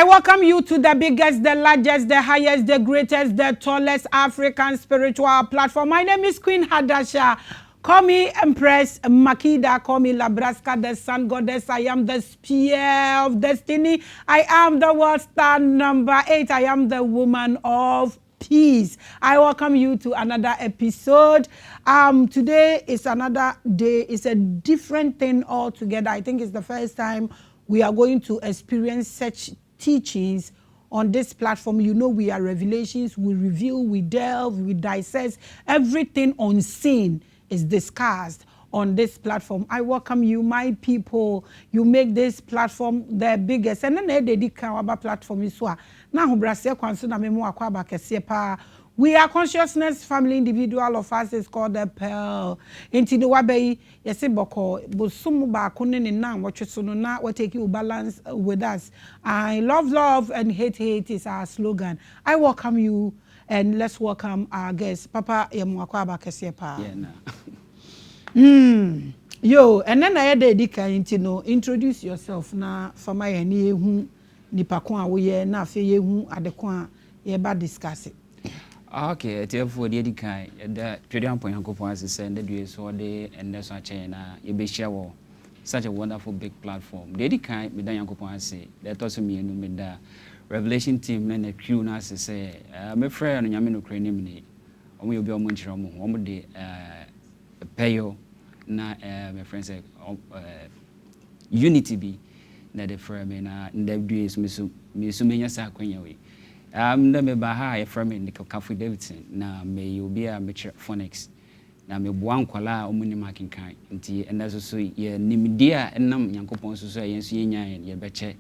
welcome you to the biggest, the largest, the highest, the greatest, the tallest African spiritual platform. My name is Queen Hadasha. Call me Empress Makida. Call me Labraska, the sun goddess. I am the spear of destiny. I am the world star number 8. I am the woman of peace. I welcome you to another episode. Today is another day. It's a different thing altogether. I think it's the first time we are going to experience such teachings on this platform. You know, we are revelations, we reveal, we delve, we dissect. Everything unseen is discussed on this platform. I welcome you, my people. You make this platform the biggest. And then they our platform is now we are consciousness family individual of us is called the Pearl. Into the wabe yesi boko bosumu ba kune na wachusuno na we take you balance with us. I love and hate is our slogan. I welcome you and let's welcome our guest. Papa yemwakwa ba kesiepa. Yo, and then I dedika into introduce yourself na fama ye ni hu nipa kwa we na fe ye hu adekwa ye ba discuss it. Okay, therefore the edikai the trading point Yankopon as said the so the and that's why China you be share such a wonderful big platform. The edikai me dan Yankopon say that also me no me da revelation team na crew na say me friend no nyame no kra nim ni omo obi omo nchira mo omo de payo na my friend say unity be na the friend me na ndabdu is me so menya sa kwanya we the me baha from NICOL KAFUI na me obi a me phonics na me boan kwala omuni makin kan nti enda so ye nimdia enam Yankopon so ye nso ye nyan ye beche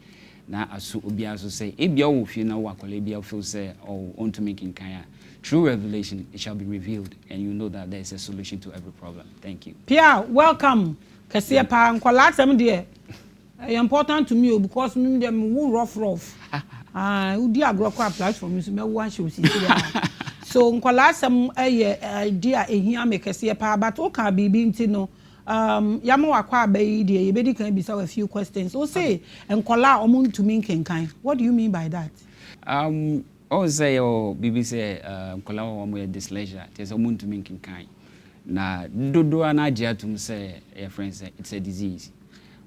na aso obi aso say e bia wo fi na wo akwala bia feel say oh on to making kan true revelation it shall be revealed and you know that there is a solution to every problem. Thank you. Pia, welcome. Kase pa nkwala asem de important to me because me dem wo rough udi agrokwa platform so me wan show sisi so nkwala asem idea ehia mekese pa but o ka bibi nti no yama wakwa abayi de ye bedi kan bisa a few questions o say nkwala omuntumi nkenkan. What do you mean by that? O say bibi say nkwala omo dyslexia there's omuntumi nkenkan na dodo na agiatum say your friends say it's a disease.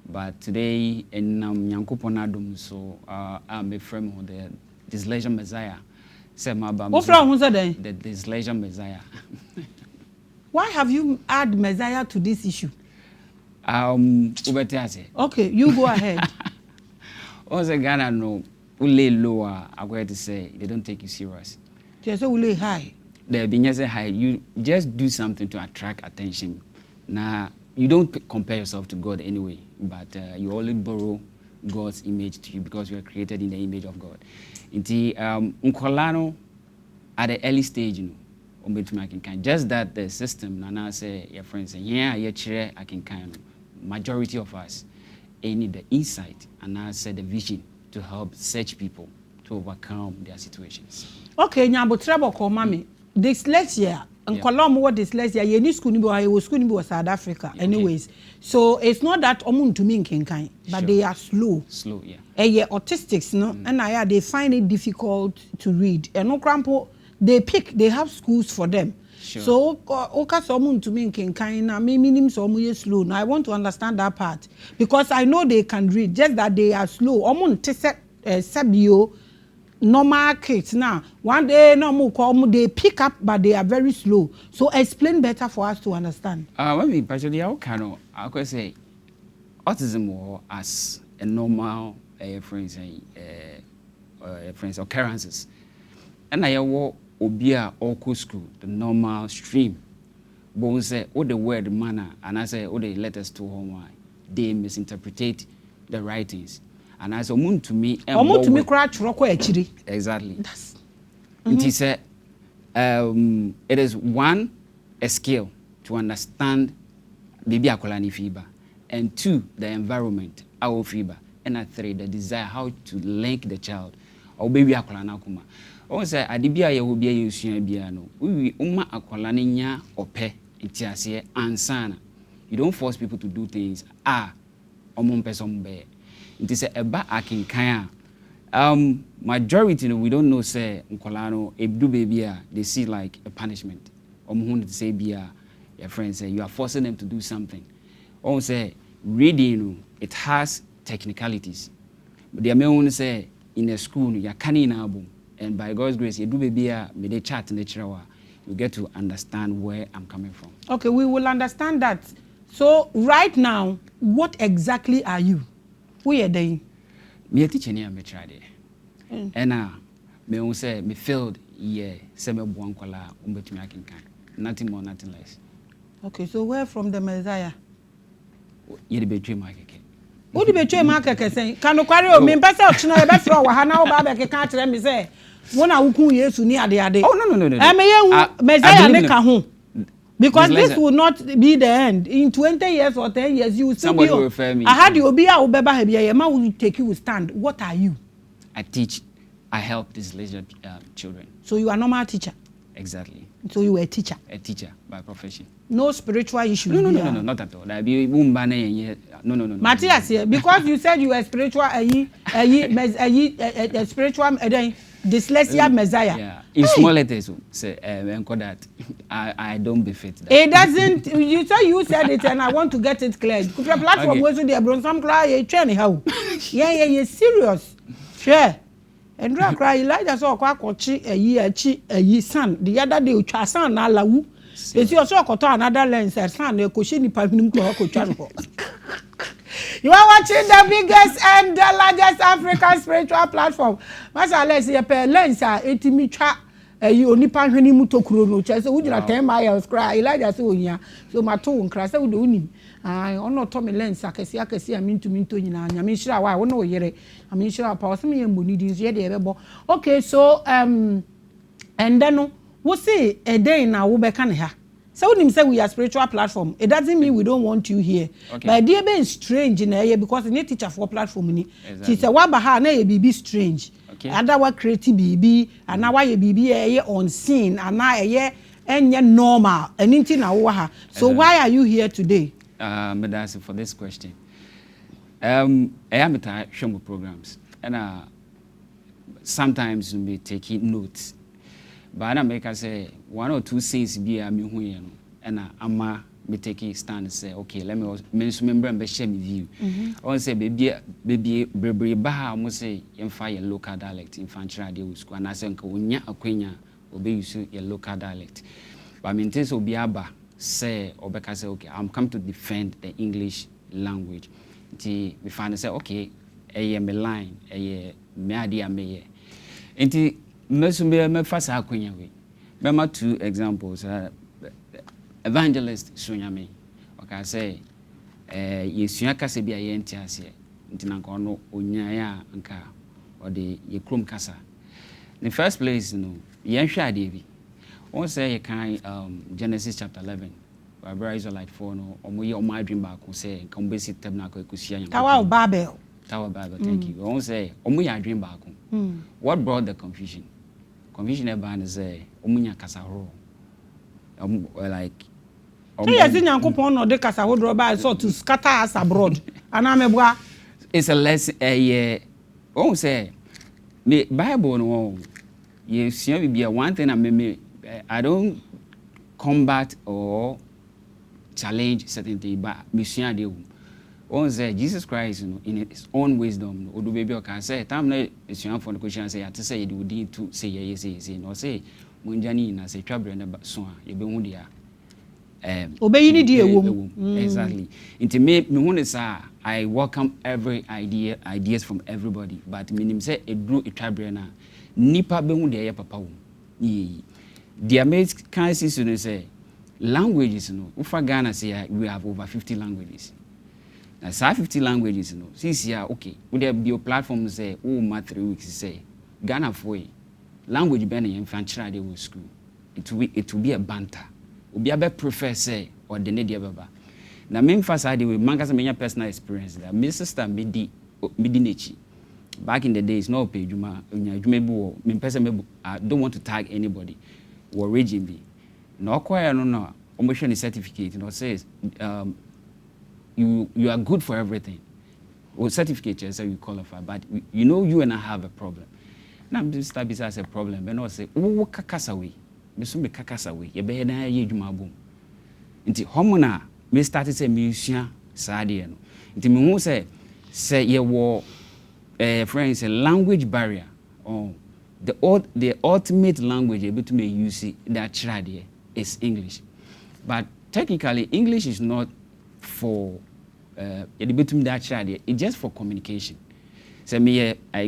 But today, in Yankopon Adum, so I'm a friend of the Dyslexia Messiah. What from who's that? The Dyslexia Messiah. Why have you add Messiah to this issue? Okay, you go ahead. Also, Ghana no, ule lower. I'm going to say they don't take you serious. Just ule high. They being say high. You just do something to attract attention. Now. You don't compare yourself to God anyway, but you only borrow God's image to you because you are created in the image of God. Inti unkolano at the early stage, just that the system, Nana say your friends say, yeah, yeah, I can kind of majority of us need the insight and I said the vision to help such people to overcome their situations. Okay, now but trouble call Maame. Dyslexia. And Colombo what dyslexia, ye ni school ni was school ni South Africa. Anyways, so it's not that to me kind, but they are slow. Slow, yeah. Yeah, autistics, no, and they find it difficult to read. And no crampo, they have schools for them. Sure. So oka to me kind na me minim so slow. Now I want to understand that part because I know they can read, just that they are slow. Sabio. Normal kids now one day they pick up but they are very slow, so explain better for us to understand. When we partially I could say autism or as a normal friends occurrences and I walk obia or school the normal stream but say all the word manner and I say all the letters to home they misinterpret the writings. And as a moon to me, exactly. It is it is one a skill to understand baby akolani fiber, and 2 the environment our fiber, and 3 the desire how to link the child or baby akolana kuma. Also, adibia ye will be a using biano. We umma akolani nya ope itiasie ansana. You don't force people to do things. Omon person be. It is a ba akinkan Majority, we don't know, say, Nkolano, a do baby, they see like a punishment. To say, your friends say, you are forcing them to do something. Or say, reading, it has technicalities. But they may only say, in a school, you are canning album. And by God's grace, you do baby, may they chat in the chair, you get to understand where I'm coming from. Okay, we will understand that. So, right now, what exactly are you? Who are they? Me a teacher near me tried it. And me who say me failed semi buankola umbetumi akinkan. Nothing more, nothing less. Okay, so where from the Messiah? You the betray my keke. Who the betray my keke say? Can you carry on? Me pesa ochina ebe fro wa hana oba be keke kire me say. Wona wuku Yesu ni ade. Oh no. Me Messiah make a ho. Because this will not be the end. In 20 years or 10 years, you will still somebody be. Will refer me. I had you be a ubeba hebia. Your man will take you stand. What are you? I teach. I help Dyslexia children. So you are a normal teacher. Exactly. So you were a teacher. A teacher by profession. No spiritual issues. No, not at all. That be no. Matthias here, because you said you were spiritual, spiritual Dyslexia Messiah. Yeah, in small letters, say, that I don't befit that. It doesn't. You said it, and I want to get it clear. Could your platform was with the bron some cry training how? Yeah, serious. Sure. And drag cry Elijah saw kwachi a ye son. The other day, Chasan na lawu. It's your so another lens, son, a cushiony piping channel. You are watching the biggest and the largest African spiritual platform. Master, let's see a pair lens, 80 meter. You only pan when you mutokuro, so would you 10 miles cry? Elijah so here. So my tone crash would do him. I not Tommy lens, I can see, I mean to me to you. I mean, sure, I won't know yet. I mean, sure, I'll pass me and Bonidis yet. Okay, so, and then we'll see a day now, we can here. So when say we are spiritual platform, it doesn't mean we don't want you here. Okay. But dear being strange in here because the teacher for platform ni. She said what baha na be strange. Okay. Other what creative BB and now why BB on scene and now enye normal anything na wo ha. So why are you here today? But that's for this question. I am at Shomo programs and sometimes we take notes. But I make us say 1 or 2 things be a me and ama me take a stand and say, okay, let me remember and share my view. I say baby baha almost say you fire local dialect in Fanchra school and I say unya akwenya obey you your local dialect. But I mean this will be aba say or beka say okay, I'm come to defend the English language. We find say okay, a me line, a me idea me. Me first akwenya we. Remember 2 examples. Evangelist Sunyame. Okay, say yesua kasa bi aye ntiase. Ntina nka ono onyaya nka or the ye krom kasa. In the first place, yen hwa ade bi. Won say you can Genesis chapter 11. Bible Israelite 4 no omo ye omo adwin ba ko say nka mo besi tabernacle ekusia yan. Tower Babel, thank you. Won say omo ye adwin ba ko. What brought the confusion? Confusion about is omunya kasa horo. Like yes, Nyankopon no de kasa horo ba so to scatter us abroad. Anamebwa. It's a lesson oh say me Bible no you see be one thing I don't combat or challenge certain things but me see dey on say Jesus Christ in his own wisdom odo baby o can say time na esuan for the question say ate say you would to say say no say monjani na say twabre na so a ye be hu dia obeyi ni die ewom exactly into me hu say I welcome every ideas from everybody but minim say edru twabre na nipa be hu dia ye papa wo ye the amazing can see say languages ufa Ghana say we have over 50 languages. Now, 50 languages, since okay, would there be a platform say, oh, 3 weeks, say, Ghana for language banning in French school. It will be a banter. Will be a better professor or the Nadia Baba. Now, main first idea with Mangas and personal experience that my sister Midinichi. Back in the days, no page, I don't want to tag anybody. Or region be. No, quite no, almost any certificate, says, you are good for everything. or certificate, so you qualify. But you know, you and I have a problem. Now I'm just start as a problem. But no say, oh, kakasaway. Me so me kakasaway. You be na ye juma boom. Inti homona me started say me sua saade no. Inti me hu say ye wo friends a language barrier. Oh, the ultimate language able to make use that trade is English. But technically English is not for it's just for communication. So me I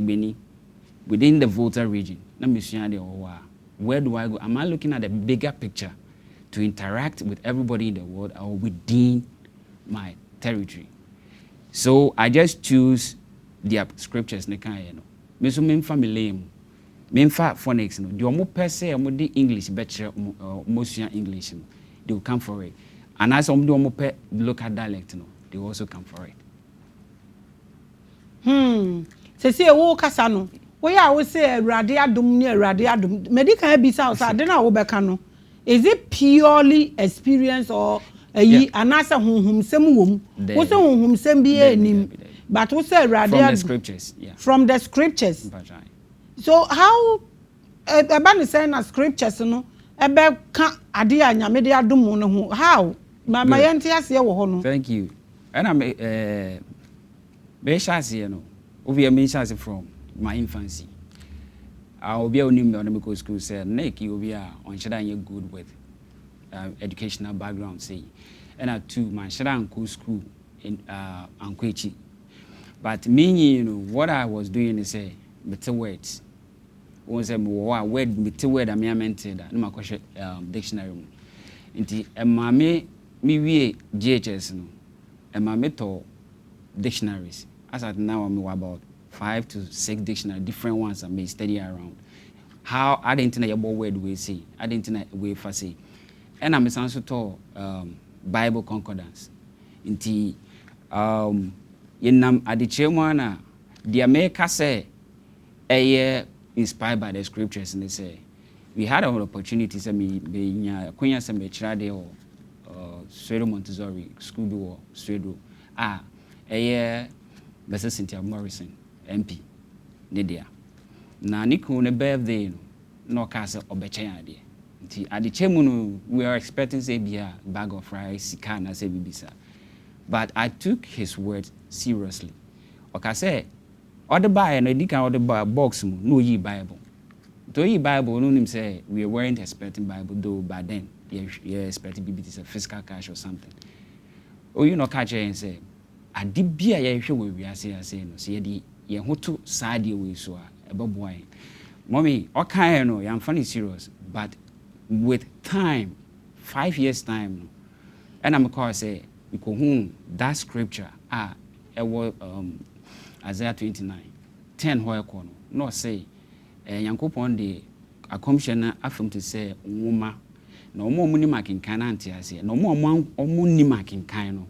within the Volta region. Where do I go? Am I looking at a bigger picture to interact with everybody in the world or within my territory? So I just choose the scriptures. Me so me family me phonics no. The omo per se omo di English better most English no. They will come for it. And as omo do omo per local dialect no, they will also come for it. Se wo kasa no. Wo ya wo say Awurade adom ni Awurade adom. Medical bisa o say ade na wo beka no. Is it purely experience or anasa honhom sem wom? Wo say honhom sem bi enim. But wo say Awurade from the scriptures, yeah. From the scriptures. So how about saying na scriptures no ebe ka ade a nyame de adom no ho? How? Ma yente ase wo ho no. Thank you. And I'm be shase no. Obi me shase from my infancy. Obi a onim me go school say NICOL obi a on shada you good with educational background say. And I too man shada go school in Ankwechi. But me, you know, what I was doing is say better words. Once say word better word I meant that no question dictionary. Inti Maame me we GHS no. Maame to dictionaries. As at now I'm about 5 to 6 dictionary different ones I may study around. How I didn't know about word we say. I didn't know we for say. And I'm also to Bible concordance. Inti yenam adichemwana the America say inspired by the scriptures and they say we had an opportunity to me kunya some chirade or Swedo Montessori school or Swedo Bessa Cynthia Morrison MP Nidia na NICOL ne birthday no casa obeche ade nti adichemu we are expecting say be a bag of rice sika na say bibisa. But I took his words seriously. Okay, say, other buy and I did order buy box no ye Bible. To ye Bible, no him say we weren't expecting Bible though, but then you're expecting BBT a physical cash or something. Oh, you know, catch and say, I did be a show we are saying, no, see the ye hotu side way so a boy. Mommy, okay, no, I'm funny serious, but with time, 5 years time, and I'm call say. Because that scripture it was Isaiah 29:10 where kono no say Yankopon de commissioner afem to say nwoma na omo ni makinkan anti ase na omo ni makinkan no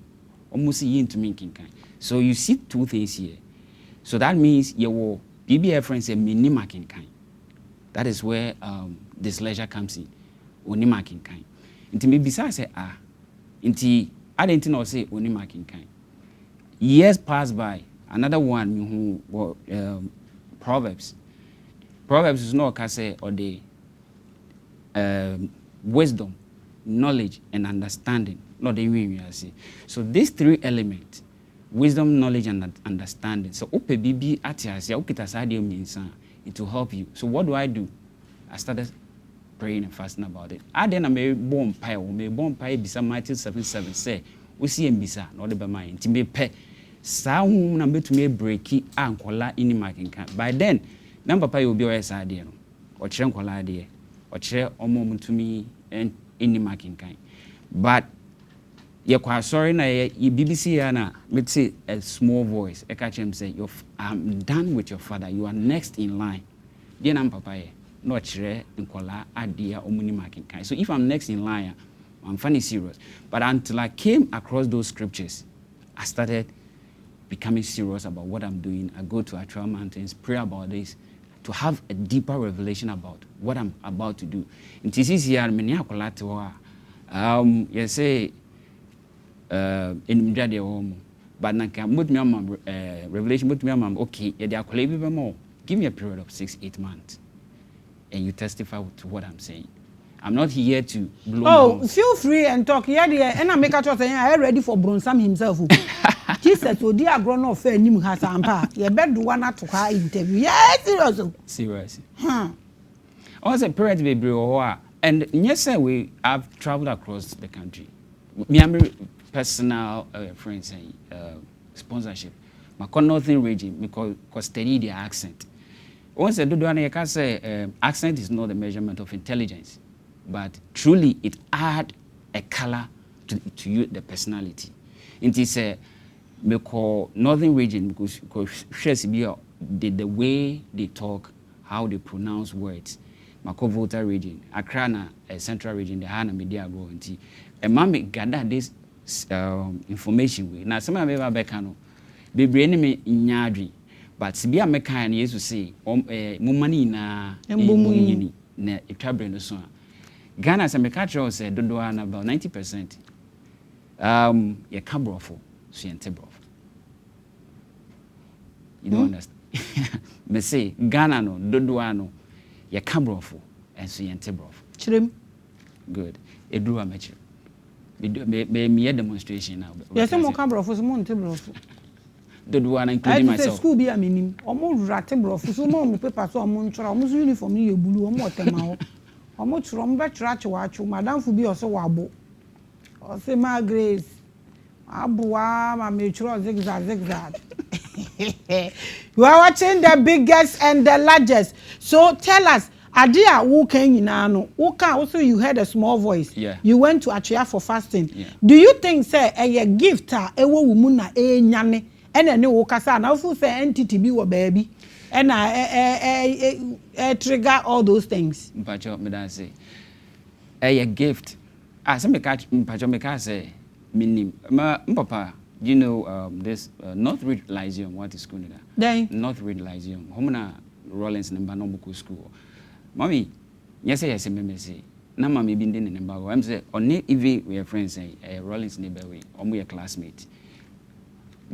omo si yin to makinkan. So you see two things here. So that means you will BBF friends say me ni makinkan. That is where dyslexia comes in. Oni makinkan. Inti me bisa say inti I didn't know say only marking kind. Years passed by. Another one who Proverbs. Proverbs is not say or the wisdom, knowledge, and understanding. Not the way we say. So these 3 elements, wisdom, knowledge, and understanding. So ope bibi atiasia ukitasadio minsa. It will help you. So what do? I started praying and fasting about it. I then may bomb pie bisa Matthew 7:7 say we see bisa no de be mind timbe pe sa hu na betumi breaki ankola ini marking kan. By then number pie obi o yesa de no o kire nkola de o kire omo mutumi ini marking kan. But ye kwa sorry na ye BBC ya na me say a small voice e catch him say I'm done with your father, you are next in line. Then am papa ye no chere nkola adia omuni marking kind. So if I'm next in line, I'm funny serious. But until I came across those scriptures, I started becoming serious about what I'm doing. I go to actual mountains, pray about this, to have a deeper revelation about what I'm about to do. In TCC here, many akolate you say in Mjade home. But nanka mut me am revelation mut me am okay, yeah, they are calling me more. Give me a period of 6-8 months, and you testify to what I'm saying. I'm not here to blow. Oh, feel free and talk. Yeah, and I make a choice. I ready for Bronsam himself. Jesus, oh dear, grown up fair him has ampa. You better do one to her interview. Yeah, seriously. Seriously. Also, parents be bro. And yes, sir, I've traveled across the country. Me and personal friends and sponsorship. My northern region because study their accent. Once I do one, I can say accent is not the measurement of intelligence, but truly it add a color to you, the personality. It is me call northern region because the way they talk, how they pronounce words. Mako Volta region, Accra na central region, the Hana Media go into. And Maame gather this information way. Now some of them back no, be brain me nyadri, but si bia meka na Yesu say, mumani na mbumuni na etwabre no so. Ghana some meka say dodo na about 90%. Ye kabrofo, so yentebrofo. You don't understand. Me say Ghana no dodo no. You come brofo and so yente brofo. Chrim. Good. It drew a match. Me a demonstration now. Yes, some come brofo, some monte brofo. The one including myself. School be a minim. Almost rate brofo. So more paper so montra. Almost uniform you blue. Almost temao. Almost from batch watch. Madame Fubi also wabo. Or say my grace. Abua, my mature zigzag. You are watching the biggest and the largest. So tell us, Adia, who came in Ano? Who can also you heard a small voice? Yeah. You went to Achia for fasting. Yeah. Do you think, say, a gift, a woman, a nyane, and a new Okasa, now for say entity be or baby, and a trigger all those things? Mpacho, me dan say, a gift. Some catch Mpacho me say, minim. Papa. You know this North Reed Lyceum, what is school Then North Reed Lyceum. Homina Rollins and Banobuku school. Mommy, yes, I say me say. Na mommy been in the Mbago. I'm say on even we are friends say Rollins neighbor we or we a classmate.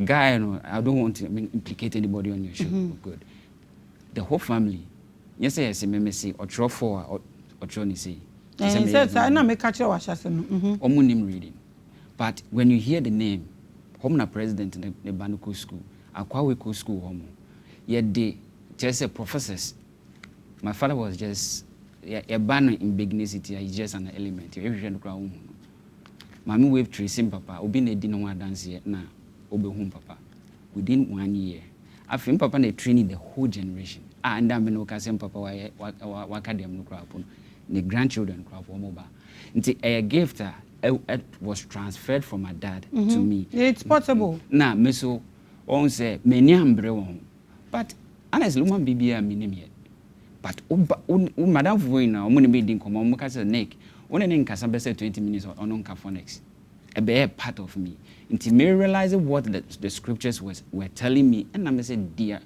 Guy, no, I don't want to implicate anybody on your show. Good. The whole family. Yes, I say me say or draw for or Johnny say. He said I na make catch your washasem. Omunim reading. But when you hear the name Homna president in the Banuku school, Akwaweko school home. Yet they just professors. My father was just a banner in Bignicity, he's just an element. Every crown. Mammy wave tracing papa, Obin a dinner one dance yet now, Obe home papa. Within 1 year. I think papa they training the whole generation. And I'm no Cassian papa, Wakadam no crap on the grandchildren crop or mobile. Until a gift. It was transferred from my dad to me. It's possible. Now, Meso, on say, many ambre. But honestly, woman be a minim yet. But Madame Vuina, when we didn't come on, because of neck, when I didn't Cassamba 20 minutes on Caphonics, a bare part of me. Until me realizing what the scriptures were telling me, and I said, dear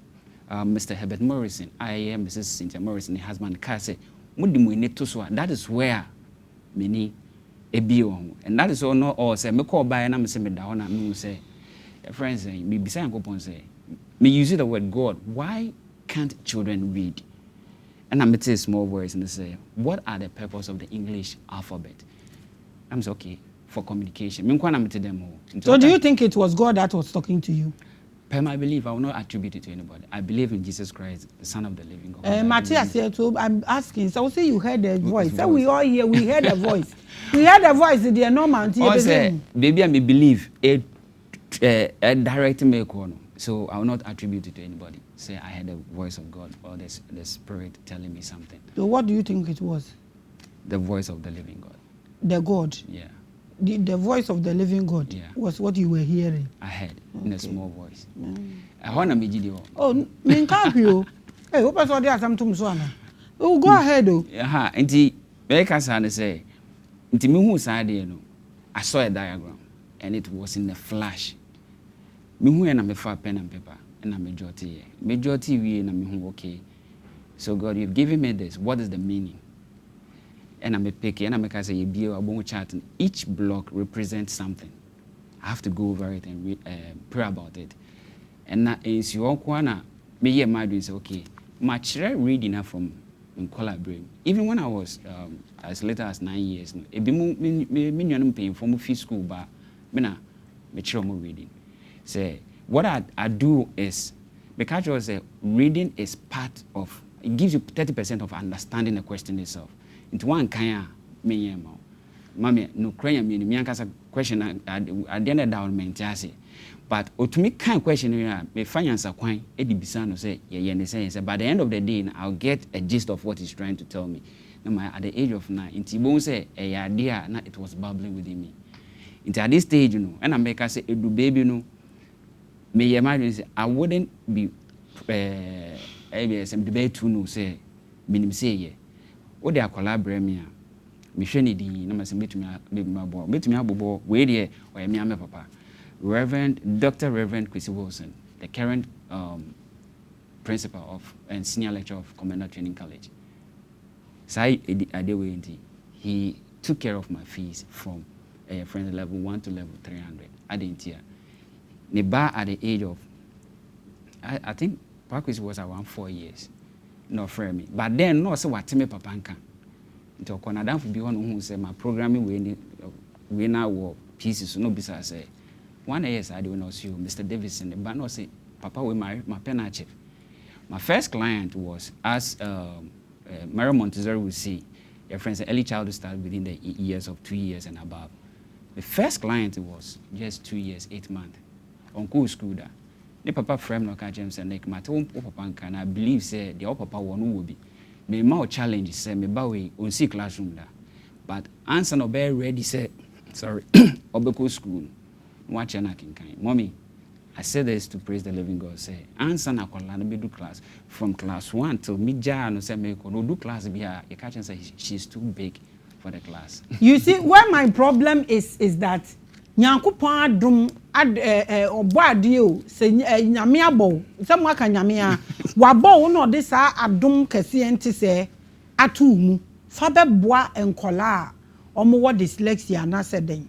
Mr. Herbert Morrison, I am Mrs. Cynthia Morrison, the husband, Casse, that is where many. And that is all not all say me call by and I'm saying down and me say friends say me beside go say me use the word God. Why can't children read? And I'm say small words and they say, what are the purpose of the English alphabet? I'm say okay for communication. Me I'm them all. So do you think it was God that was talking to you? Per my belief, I will not attribute it to anybody. I believe in Jesus Christ, the Son of the Living God. Matthias said, so I'm asking. So say you heard the voice. So we all hear. We heard the voice. We heard the voice. The normal. Baby, I may believe it. Direct me so I will not attribute it to anybody. Say I heard the voice of God or the Spirit telling me something. So what do you think it was? The voice of the living God. The God. Yeah. The voice of the living God was what you were hearing. I heard in a small voice. I want to meet you. Oh, me can't you? Hey, what was all there? Something so on. Oh, go ahead, oh. Yeah, and the Becca say, "Into me who side you know, I saw a diagram, and it was in a flash. Me who and I'm a pen and paper, and I'm majority we and I'm okay. So God, you've given me this. What is the meaning?" And I'm a picky, and I'm a say, each block represents something. I have to go over it and read, pray about it. And that is your corner. Me here, my dream say, okay, much reading from NICOL brain. Even when I was as little as 9 years, it be me paying for my school, but me try more reading. Say what I do is because I say reading is part of it gives you 30% of understanding the question itself. Into one kind me Maame no cranya me ankasa question at the end of that meant say but to me kind question here me finance kwan e di bisa no say ye say by the end of the day I'll get a gist of what he's trying to tell me. Now at the age of 9 inti bon say e idea na it was bubbling within me. Into at this stage you know and I make say edu baby no me ye imagine say I wouldn't be ABS debate to no say minim say ye o dey collaborate me me hwene di na ma se metumi abobo we dey o me ame papa Dr. Reverend Kwesi Wilson, the current principal of and senior lecturer of Commander Training College. He took care of my fees from friend level 1 to level 300 at the interior. At the age of I think Kwesi was around 4 years. No friend me. But then no so what me papa nka. Nti okonada for be one who say my programming we now work pieces no bisa say 1 year I do not see you Mr. Davidson but no say papa we my penache. My first client was as Mary Montessori will see your friends early childhood start within the years of 2 years and above. The first client was just 2 years 8 months on cool school da. The papa frame no catch him say like my papa can I believe say the papa one will be me more challenge say me ba we on see classroom da but answer no be ready say sorry obeko school watch na kinkan mommy I said this to praise the living God say answer na kola na be do class from class 1 till mid-Jan no say me ko no do class be here you catch say she's too big for the class. You see where my problem is that Nyankopon adom obo ade o se nyame abo se mo aka nyame a wabo no de sa adom kese enti se atu mu fa beboa enkola omo wo dyslexia na seden.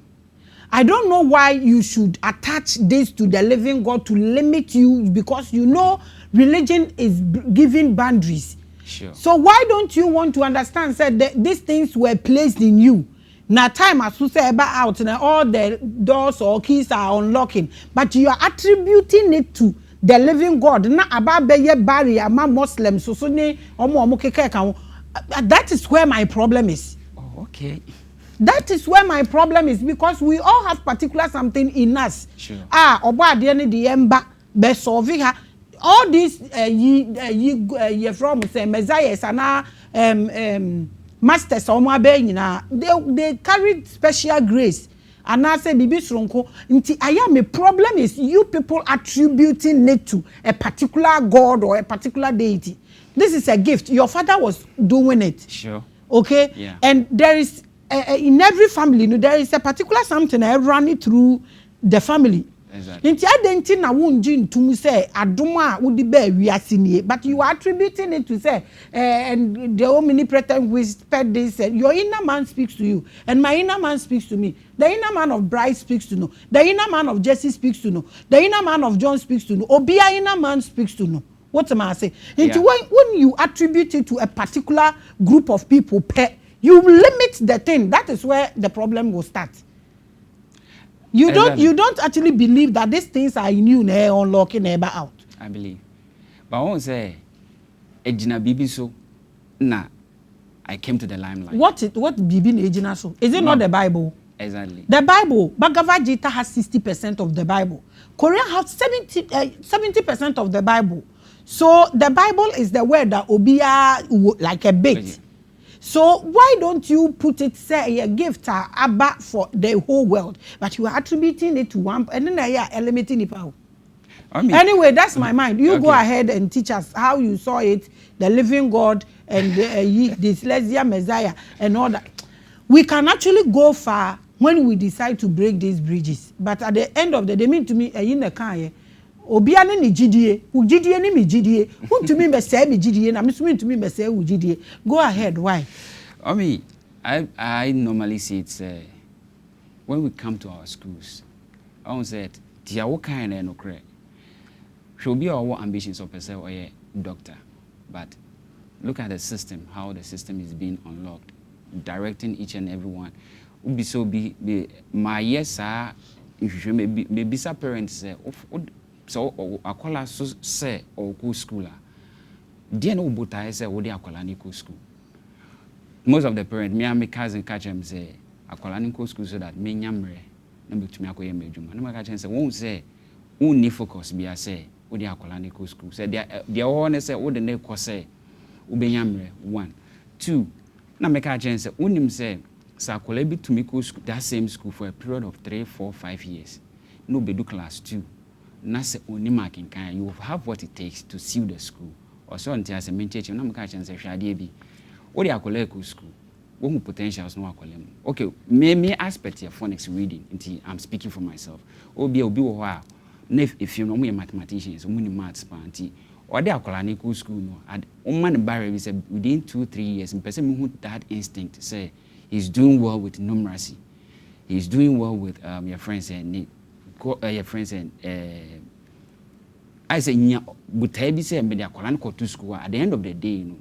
I don't know why you should attach this to the living God to limit you because you know religion is giving boundaries. Sure. So why don't you want to understand that these things were placed in you? Now time as we say about out and all the doors or keys are unlocking, but you are attributing it to the living God. Na about be barrier ma Muslim so ne omo keke kan. That is where my problem is. Oh, okay. That is where my problem is because we all have particular something in us. Sure. Obo ade ne de emba be solve her. All these ye from say messiahs and masters they carried special grace and I say bibi sronko nti my problem is you people attributing it to a particular god or a particular deity. This is a gift. Your father was doing it. Sure. Okay? Yeah. And there is in every family there is a particular something running through the family. Exactly. Nti adenti na wonji ntum say adoma wodi ba wiase nie but you are attributing it to say and the omnipotent whispered this your inner man speaks to you and my inner man speaks to me. The inner man of Bryce speaks to no. The inner man of Jesse speaks to no. The inner man of John speaks to no. Obia inner man speaks to no. What am I saying? Nti when you attribute it to a particular group of people you limit the thing. That is where the problem will start. You don't actually believe that these things are in you now unlocking ever out. I believe. But I won't say ejina bibi so na I came to the limelight. What bibi na ejina so? Is it not the Bible? Exactly. The Bible, Bhagavad Gita has 60% of the Bible. Korean has 70% of the Bible. So the Bible is the word that obia like a bait. Okay. So why don't you put it say a gift abba for the whole world, but you are attributing it to one and then you are eliminating it out. Anyway, that's my mind. You go ahead and teach us how you saw it, the living God and the Dyslexia Messiah and all that. We can actually go far when we decide to break these bridges. But at the end of the day, mean to me, in the car, Obiane ni jidie, ujidie ni mi jidie. Who to me be say mi jidie, na me to me be say ujidie. Go ahead, why? I normally see it when we come to our schools, I said, Tia, what kind of no credit? She'll be our ambitions of herself or a doctor. But look at the system, how the system is being unlocked, directing each and every one. Ubi so be my yes, if you may some parents say, so I call us so say or go schooler. Dear no, but I say, what they are calling school. Most of the parents, me and my cousin catch them say, I call an school so that me nyamre, number to me, I call you Majuma. No, my cousin say, won't say, only focus be I say, what they are calling school. Say, they are all say, what the name say, Ubenyamre, 1. 2. Now, my cousin say, only say, so I call be to me school, that same school for a period of 3, 4, 5 years. No, be do class 2. Now, say, only marking kind, you have what it takes to seal the school. Or so until I say, main teacher, no, my cousin say, Shadi be. What do you call school? What potentials no call them? Okay, me aspect of phonics reading. Until I'm speaking for myself. Obi wow. If you know me mathematicians, only maths party. Or they are calling school no. And man barrier is within 2-3 years. And person who that instinct say he's doing well with numeracy. He's doing well with your friends and your friends and I say but I say me they are calling to school. At the end of the day, you know,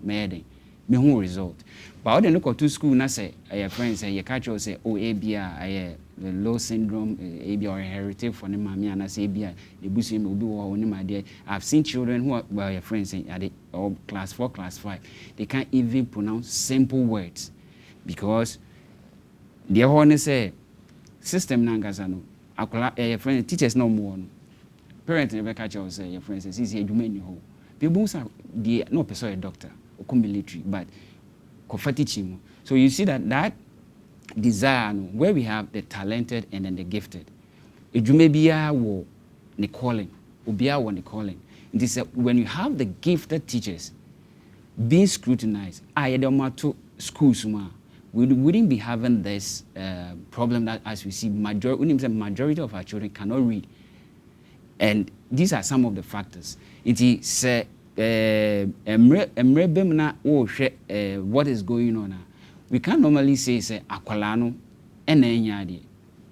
me whole result. But all the look to school, na say your friends say your catch say oh ABI the low syndrome ABI or inherited from the Maame and I say ABI the busi me obi wo oni my dear. I've seen children who are well, your friends say at the class 4, class 5, they can't even pronounce simple words because the whole say system nangasa no akola your friends teachers no more no parents never catch us say your friends say see eduma ni ho people say they no person a doctor military, but teaching. So you see that desire where we have the talented and then the gifted. It may be NICOL, it is when you have the gifted teachers being scrutinized, I don't to schools we wouldn't be having this problem that as we see majority of our children cannot read. And these are some of the factors. It is what is going on now. We can't normally say akwalano and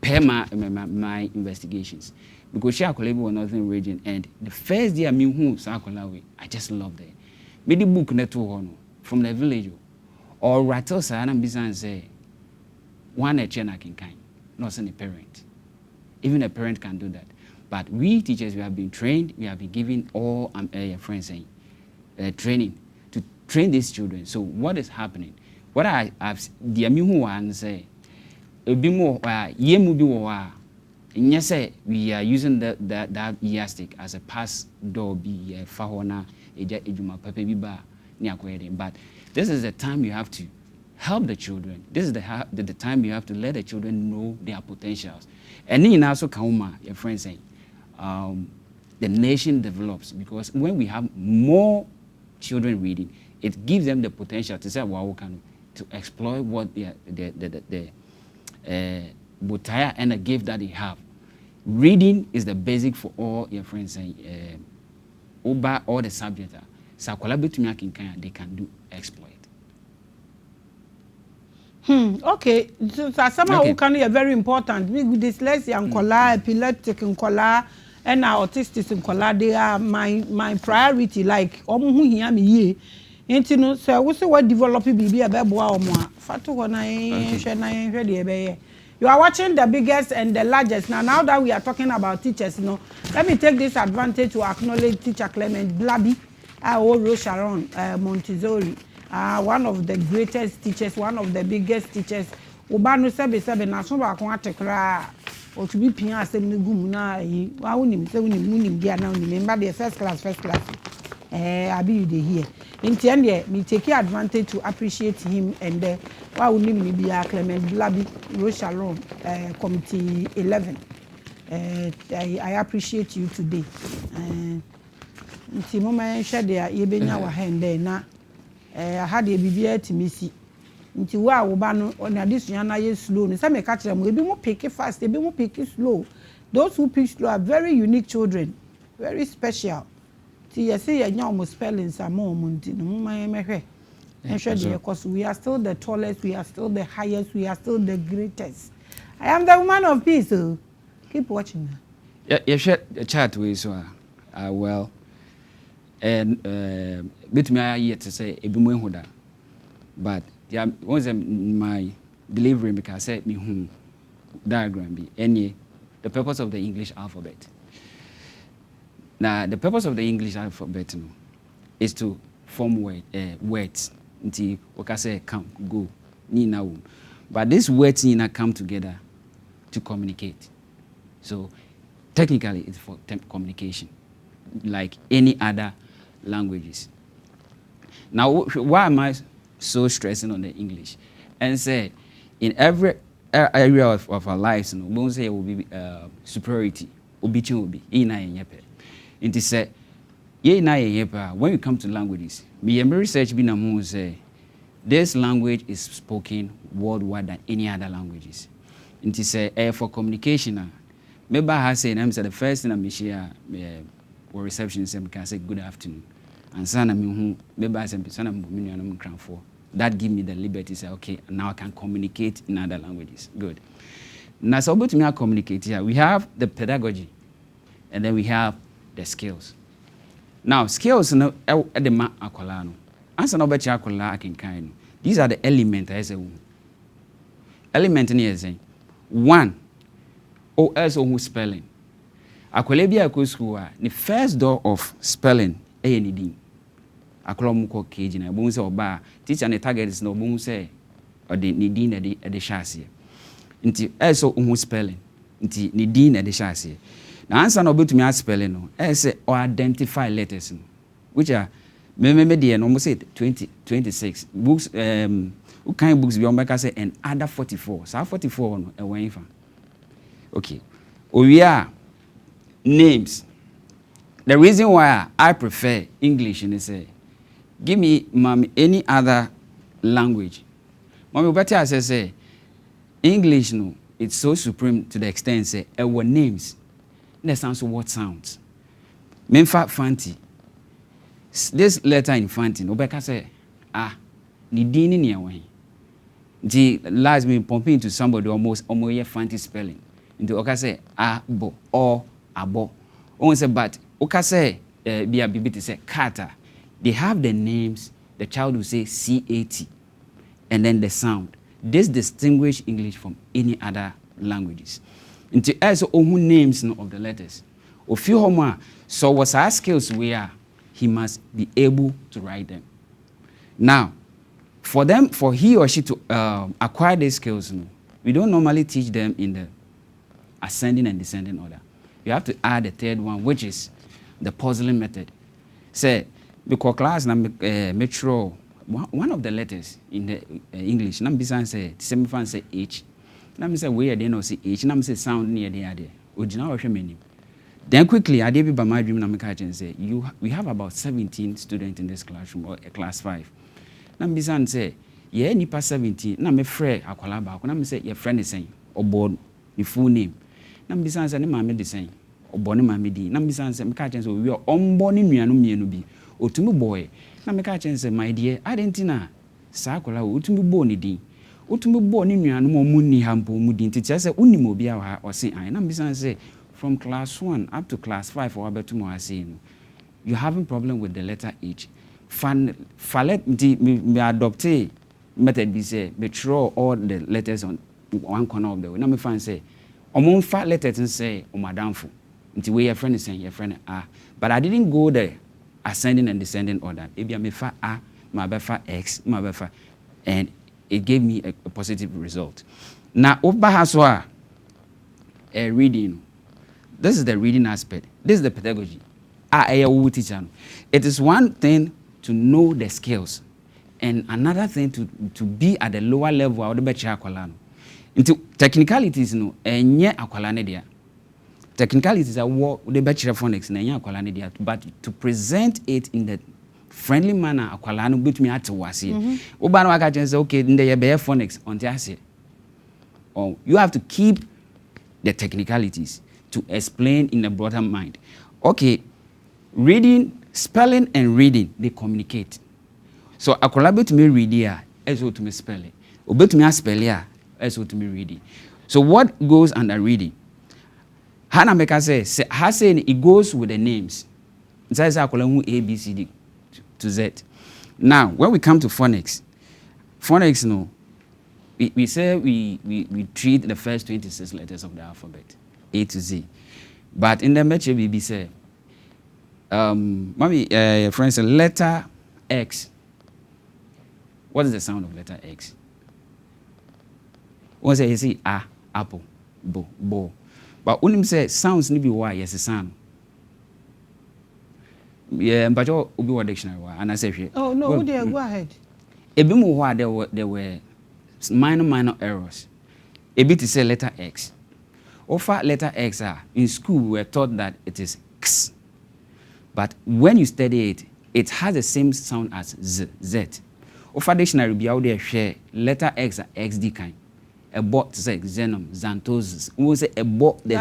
per my investigations because she akwalabi was northern region and the first day I mean who akwalawe I just love that. Maybe book neto from the village or rattle sana bisan say one a chena can kind not any parent. Even a parent can do that. But we teachers, we have been trained, we have been given all friends saying training to train these children. So what is happening? What I've the amihu one say a bit more yes we are using that yardstick as a pass door be fahona ejuma pepe biba ni akwede. But this is the time you have to help the children. This is the time you have to let the children know their potentials. And then also kauma your friends saying the nation develops because when we have more children reading, it gives them the potential to say, wow, to exploit what the butaya and the gift that they have. Reading is the basic for all your friends saying, over all the subjects. So they can do exploit. Okay, so somehow okay. Can be very important. With dyslexia and epileptic and and our autistic and they are my priority. Like who hear me ye. You so we say what develop be a baby or more. Fatu you are watching the biggest and the largest. Now that we are talking about teachers, let me take this advantage to acknowledge Teacher Clement Blabby, Sharon Montessori. One of the greatest teachers, one of the biggest teachers. Ubanu sebe na so ba kon atekra o to be pia asem ne gum na yi wa wonim se wonim munim dia na wonim member the first class abi you dey here nti en dey me take advantage to appreciate him and wa wonim ni bia Clement Blabi Roshalom committee 11 I appreciate you today nti mo man hwe dey ye benya wa hende na had a bibia timisi nti wa wo ba no on adesua na ye slow no say me ka kire mo ebi mo pick fast ebi mo pick slow. Those who pick slow are very unique children, very special. Ti ye say ye nya omo spellings am omo nti no mo man me hwe because we are still the tallest, we are still the highest, we are still the greatest. I am the woman of peace. Keep watching. Yeah, you share a chat with so well, and bit me yet to say a bit more, but yeah, once my delivery because I said me diagram be any the purpose of the English alphabet. Now the purpose of the English alphabet is to form words until we say come go ni na. But these words need to come together to communicate. So technically it's for communication like any other languages. Now why am I so stressing on the English? And say in every area of our lives, we won't say it will be superiority. Will be in it say when you come to languages, me research be na say this language is spoken worldwide than any other languages. It say for communication. Maybe I say the first thing I'm share or reception can say good afternoon. And son maybe I say that give me the liberty to say okay, now I can communicate in other languages. Good. Now so about me communicate here. We have the pedagogy and then we have the skills. Now skills no at the ma akola no. Answer no bechi akola akinkan. These are the elements I say. Element ni say one or else who spelling. Akola bi akọ school the first door of spelling anything. Akola mu ko keji na bo say oba teacher ne target is no bo say or the need na the shase. Nti else who spelling. Nti ni din na the shase. Now answer no to me spelling no. Say or identify letters no. Which are me there no say 26 books what kind of books we on say and other 44. So 44 no e wan fa. Okay. We are names. The reason why I prefer English is say give me Maame any other language. Maame better say English no it's so supreme to the extent say our names that sounds what sounds. Memfa Fanti. This letter in Fanti no better say ni dini ni away. The last me pumping into somebody almost Fanti spelling. Into oka say bo or abo. On say but oka say be a bibiti say kata. They have the names. The child will say CAT, and then the sound. This distinguish English from any other languages. Into also who names of the letters. Of few homa so what's our skills where he must be able to write them. Now, for he or she to acquire these skills, we don't normally teach them in the ascending and descending order. You have to add a third one, which is the puzzling method. Say, because class make sure one of the letters in the English, nam bisan say, semifan say H, nam say where they no see H, nam say sound near the idea. Ojina or menu. Then quickly, I did by my dream and say, we have about 17 students in this classroom or class 5. Nam bisan say, yeah, nipa 17. Nam me friend akwala ba. Nam say your friend is saying or board the full name. Nam bisan say ne Maame the same or born Maame di. Nam bisan say me ka chen say we are unborn nuanu mienu bi. Otumi boy. Nam me ka chen say my dear, adentina sa akwala otumi bo ni din. Otumi bo ni nuanu mo mu ni hampo mu din. Ti say uni mo bia wa o say an. Nam bisan say from class 1 up to class 5 or abetumo asay. You having problem with the letter H. Falet me adopt method be say me throw all the letters on one corner of the way. Now me fan say omon fat letters and say o madamfo. Nti we your friend is saying your friend but I didn't go there ascending and descending order. Maybe I me fa my be fa X, my be fa, and it gave me a positive result. Now over haswa a reading. This is the reading aspect. This is the pedagogy. It is one thing to know the skills, and another thing to be at the lower level of the bechi akwala. Into technicalities no enye akwala ne dia. Technicalities are what the bechi phonics na enye akwala ne dia, but to present it in the friendly manner akwala no betumi atewase. Oba na waka say okay, nde ye be phonics on ase. Oh, you have to keep the technicalities to explain in a broader mind. Okay, reading, spelling and reading, they communicate. So I collaborate to me read here, as well to me spell it. Or to me spell here, as well to me reading. So what goes under reading? Hana Meka say has saying it goes with the names. That's A, B, C, D to Z. Now, when we come to phonics, no, we say we treat the first 26 letters of the alphabet, A to Z. But in the metric, we say, mommy, for instance, letter X. What is the sound of letter X? One say you see A, apple, bo. But when him say sounds ni be why yes a sound. Yeah, but you obi what dictionary and I say oh no, well, go ahead. A bit more there were minor errors. A bit to say letter X. Offer letter X in school we were taught that it is X. But when you study it, it has the same sound as Z. Offer dictionary be out there share letter X XD kind. A bot say xenom, xanthos. One say a bot the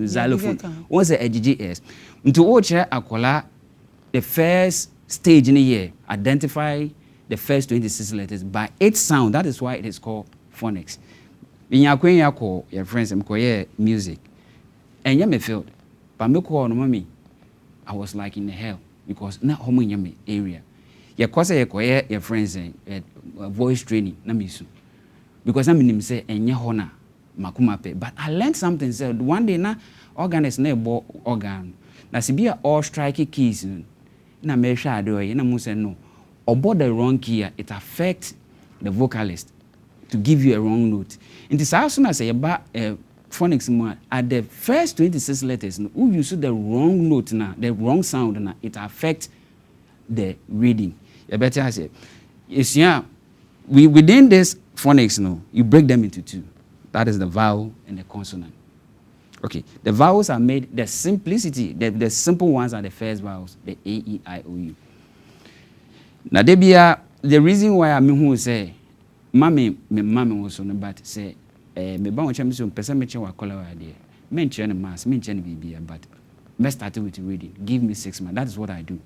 xylophone. One say a GGS. Into watch akola the first stage in the year identify the first 26 letters by its sound. That is why it is called phonics. In your call your friends and call music. And you may feel, but me call no mommy. I was like in the hell because not home in your area. Your cause your friends voice training na misu. Because I mean say enye hona makumape. But I learned something. Said one day na organist na bo organ. Na sibia all strike keys. Na me sha do na mu say no. About the wrong key, it affects the vocalist to give you a wrong note. In this as soon as I about phonics more at the first 26 letters, who use the wrong note now, the wrong sound now, it affects the reading. You better say, yes, yeah. Within this phonics, you break them into two. That is the vowel and the consonant. Okay, the vowels are made, the simplicity, the simple ones are the first vowels, the A, E, I, O, U. Now, the reason why I'm who say, Maame was on the bat, say, me bound champion, person me chewa color idea. Mention a mass, mention BB, but me start with reading. Give me 6 months. That is what I do.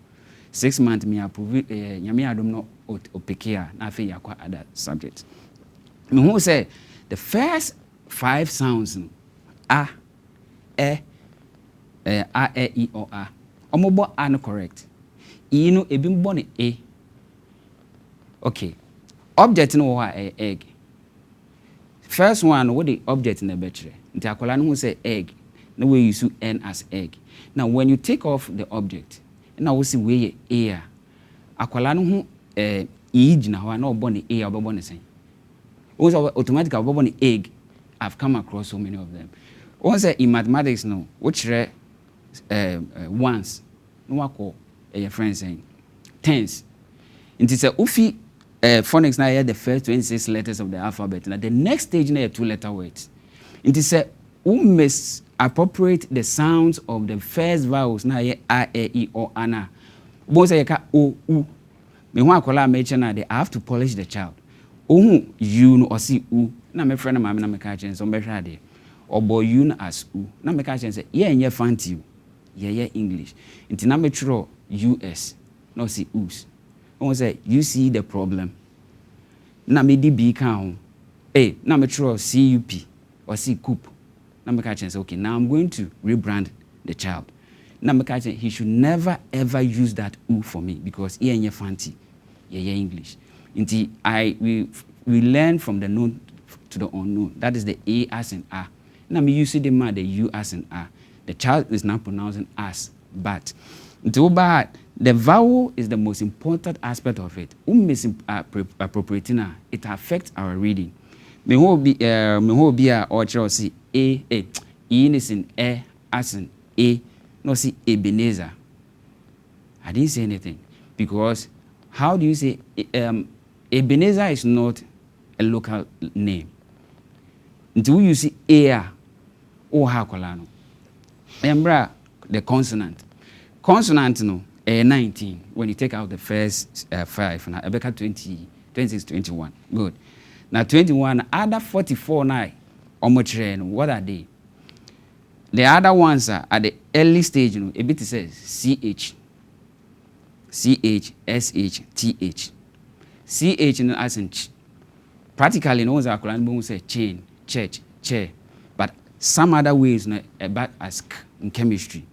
6 months, me approve, Yami, I don't know, or Pekia, I feel you quite other subjects. Me who say, the first 5 sounds, A, E, E, O, A. Omobo are not correct. You know, a bim bonnet A. Okay. Object no wa egg. First one, what the object in the battery? Nti akola no say egg. No way you use N as egg. Now when you take off the object, now we see where A. Akola no E gina ho na obo ne A obo ne sen. Also automatically obo ne egg. I've come across so many of them. Once in mathematics no, which once no wa call your friend saying tens. It is a ufi phonics now the first 26 letters of the alphabet. Now the next stage now 2-letter words. It is a misappropriate the sounds of the first vowels now A, E, O, Ana. Both say O, U. Me want call mention now they have to polish the child. O you no or see U. Na my friend Maame na me catch so be hwa de. Or boy you as U. Na me catch say yeah nye fancy. Yeah English. Inti na me tro US. No see U's. I say, you see the problem. Na me di B count. Hey, na me try CUP or C coop. Na me catch and say, okay, now I'm going to rebrand the child. Na me catch he should never ever use that U for me because he ain't fancy. Yeah English. Inti we learn from the known to the unknown. That is the A as in A. Na me use the man the U as in A. The child is now pronouncing as but. Until bad. The vowel is the most important aspect of it. Misappropriating it affects our reading. Me ho be or see A E is in E as in A no see Ebenezer. I didn't say anything because how do you say Ebenezer is not a local name. Until you see A or Hakolano. Remember the consonant. Consonant no. 19 when you take out the first 5 now Rebecca 20 26 21 good now 21 other 44 now omochre what are they? The other ones are at the early stage a bit says CH SH TH CH as in practically no one's say chain church chair but some other ways about as in chemistry.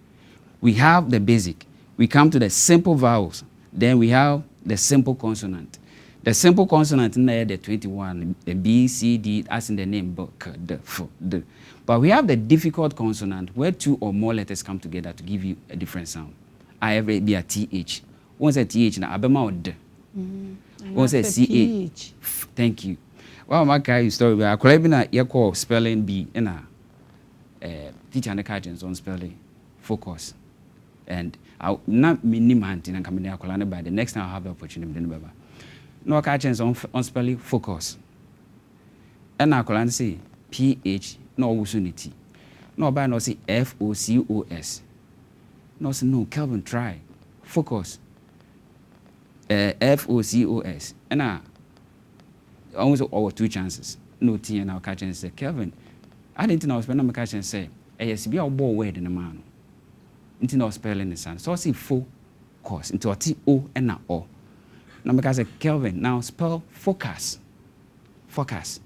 We have the basic. We come to the simple vowels. Then we have the simple consonant. The simple consonant in there, the 21, the B, C, D, as in the name, B, K, D, F, D. But we have the difficult consonant where 2 or more letters come together to give you a different sound. I have be a TH. Once a TH, now abema or D. Once a CH. Thank you. Well, my guy story. I could have been call spelling bee in a teacher and the cartoons on spelling focus. And I'll not minimum and coming there by the next time I have the opportunity. No cartoons on spelling focus. And I could say PH, no usunity. No by no say FOCOS. No say no, Kelvin try. Focus. FOCOS. And I almost over 2 chances. No T and I'll catch and say, Kelvin, I didn't know I was spelling my catch and say, yes, be a ball word in a man. Into no spelling the sun. So I see focus into a T O and a O. Now because I say Kelvin, now spell focus. Focus.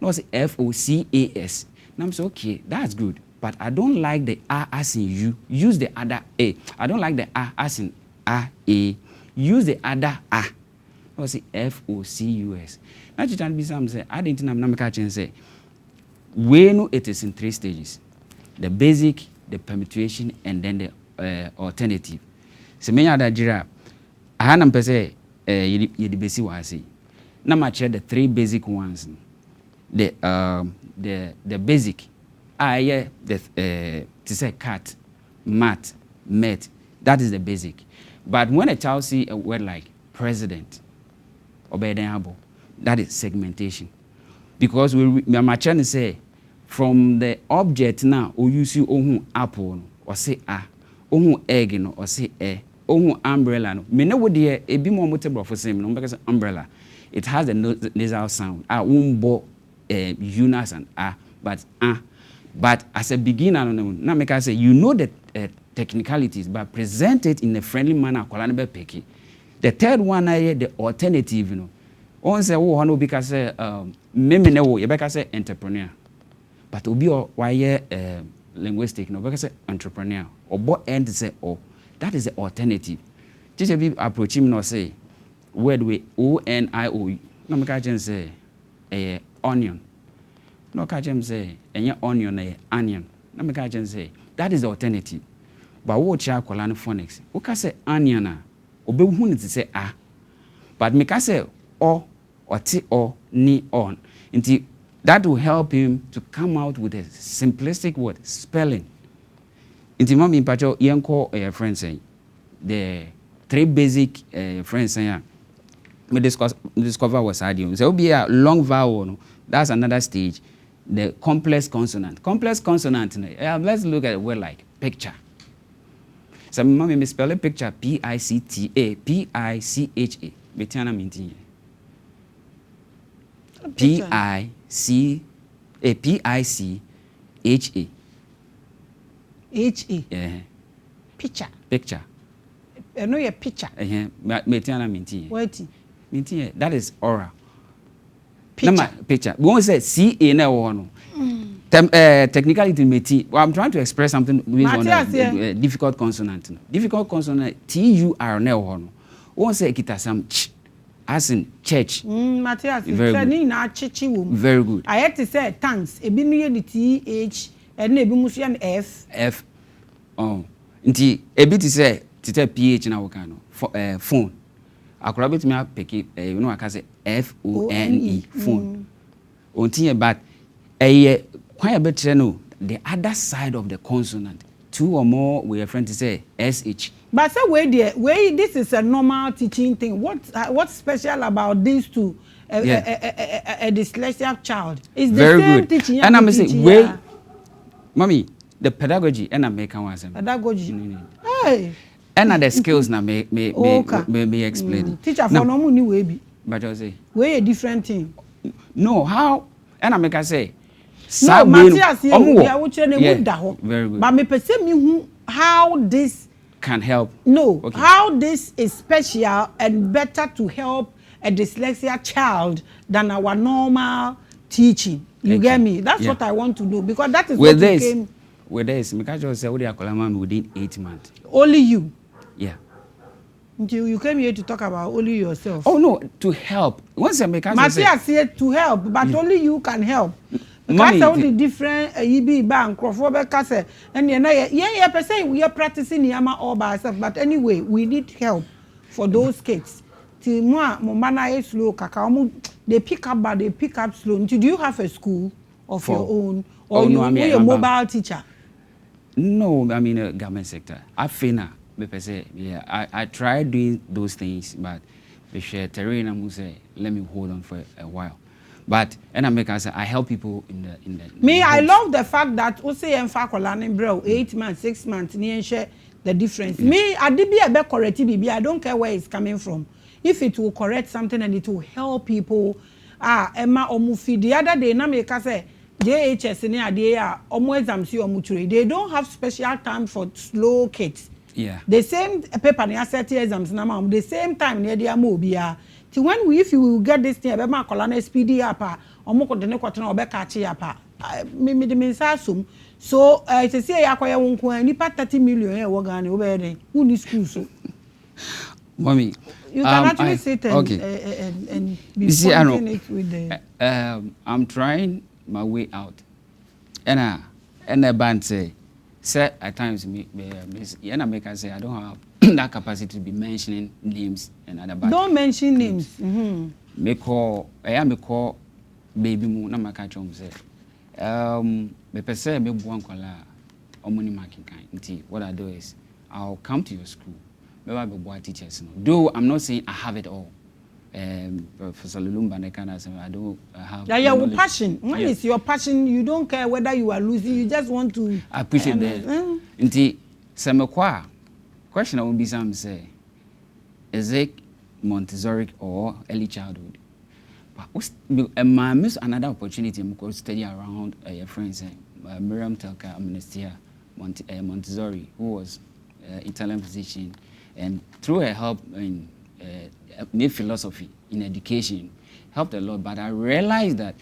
No, I say FOCAS. Now I'm saying, okay, that's good. But I don't like the A as in you. Use the other A. I don't like the A as in A. Use the other A. I say FOCUS. Now you tell me something. I didn't know I'm catching say. We know it is in 3 stages: the basic, the permutation, and then the alternative. So many other giraffe. I had them say you the basic was say. Now I share the 3 basic ones. The basic. To say cat, mat, met. That is the basic. But when a child see a word like president, that is segmentation. Because we are trying to say from the object now, or you see apple or say egg or say umbrella. Me know what the a be more mutable for same no because umbrella. It has a nasal sound. Bo unas and but as a beginner, now make I say you know the technicalities, but present it in a friendly manner. The third one, the alternative, you know. On say, oh, no, because meme no, you better say entrepreneur. But obi or why linguistic, no, because entrepreneur. Or what end say, oh, that is the alternative. Just be approach him no say, word way ONIO. No, make I just say, onion. No, catch him say, onion, onion. No, make I just say, that is the alternative. But what you call phonics? Who can say onion? Obe who to say but make I say or t or ni on. Until that will help him to come out with a simplistic word spelling. Until mommy in pacho yanko friends say the 3 basic friends say me discover was ideal. So be a long vowel. That's another stage. The complex consonant. Complex consonant. Let's look at a word like picture. So mommy me spell a picture PICTA PICHA. Betiana minti. PICHA. HA. Yeah. Picture. Picture. I know your picture. Betiana minti. What? Minti. That is oral. Picture. Picture. We won't say CA na one. Technicality meti. Well, I'm trying to express something based on a difficult consonant. Difficult consonant TUR na one. Won't say kita some ch as in church. Matthias, very good. I had to say thanks. Ebi no ye TH and ebi musu an F. Oh. Nti ebi ti say PH na woka no. Phone. Akora bit me pick you know I can say FONE phone. Onti but quite a bit no the other side of the consonant. 2 or more we are friends to say SH. But so wait this is a normal teaching thing. What's special about these two? A dyslexic child. It's the very same good. Teaching. And I'm saying wait, mommy, the pedagogy and I make one. Pedagogy. Hey. And the skills now may explain. Teacher for no money way be. But I say way a different thing. No, how and I make I say no, Matthias, very good. But me perceive me how this can help. No, okay. How this is special and better to help a dyslexia child than our normal teaching. You get me? That's what I want to know, because that is with what this, you came. With this, Mikajo said, "What do you call Maame within 8 months?" Only you. Yeah. You came here to talk about only yourself. Oh no, to help. Once I make Matia said to help, but only you can help. Because all the different EB bank, Crawford, and yeah, per se we are practicing Yama all by ourselves. But anyway, we need help for those kids. Momana is slow, Kaka. They pick up, but they pick up slow. Do you have a school of your own, or you are a mobile teacher? No, I mean a government sector. Yeah, I tried doing those things, but the share terrain and say, let me hold on for a while. But and I help people in the me. I love the fact that Ose and Fakolani bro 8 months, 6 months, near share the difference. Yeah. Me, I did be a bit correct, I don't care where it's coming from. If it will correct something and it will help people, Emma Omufi the other day, na me say JHS in idea exams they don't have special time for slow kids. Yeah. The same paper near 30 exams now, the same time near the mobile. Till when we, if you will get this thing, about colonel SPD up, or more than a quarter or back at up, maybe the mensasum. So I say, I acquire 1 30 million over there. Who needs school? So, Mommy, you can actually sit and be pointing it with the. I'm trying my way out, and the band say at times me, and I make I say I don't have that capacity to be mentioning names and other bands. Don't mention names. Me call baby mu na maka chom say me pese me buan kwala omoni marking kind. Nti what I do is I'll come to your school. Maybe be boy teachers. Though I'm not saying I have it all. Professor Lulumba I don't have. Yeah, your passion. When it's your passion, you don't care whether you are losing. You just want to. I appreciate that. Nti se me kwa question I will be some say, is it Montessori or early childhood? But my miss another opportunity to study around your friends, Miriam Telka, Amnestia, Montessori, who was Italian physician, and through her help in philosophy in education, helped a lot. But I realized that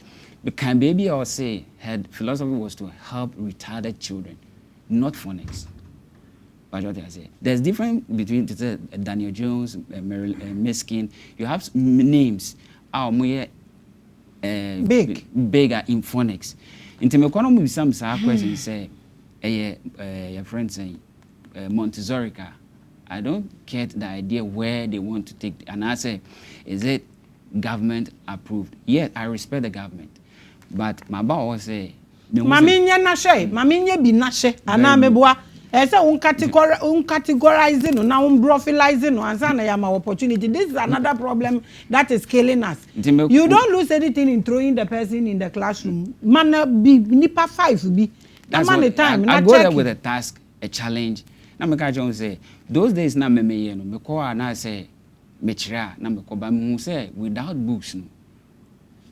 the baby or say had philosophy was to help retarded children, not phonics. But what I say, there's difference between Daniel Jones, Miskin. You have names. Bigger in phonics. In the economy, some questions say, your friend saying, Montessori. I don't get the idea where they want to take. And I say, is it government approved? Yes, I respect the government. But my boss say, Maminya nashe, Maminya bi nashe, anameboa. Ese categorizing now profilizing and sana ya my opportunity. This is another problem that is killing us. You don't lose anything in throwing the person in the classroom. Man be nipa 5 be. That's the time. I go there with a task, a challenge. Now me can say those days na me no me call na say me chira na me ko ba me say without books no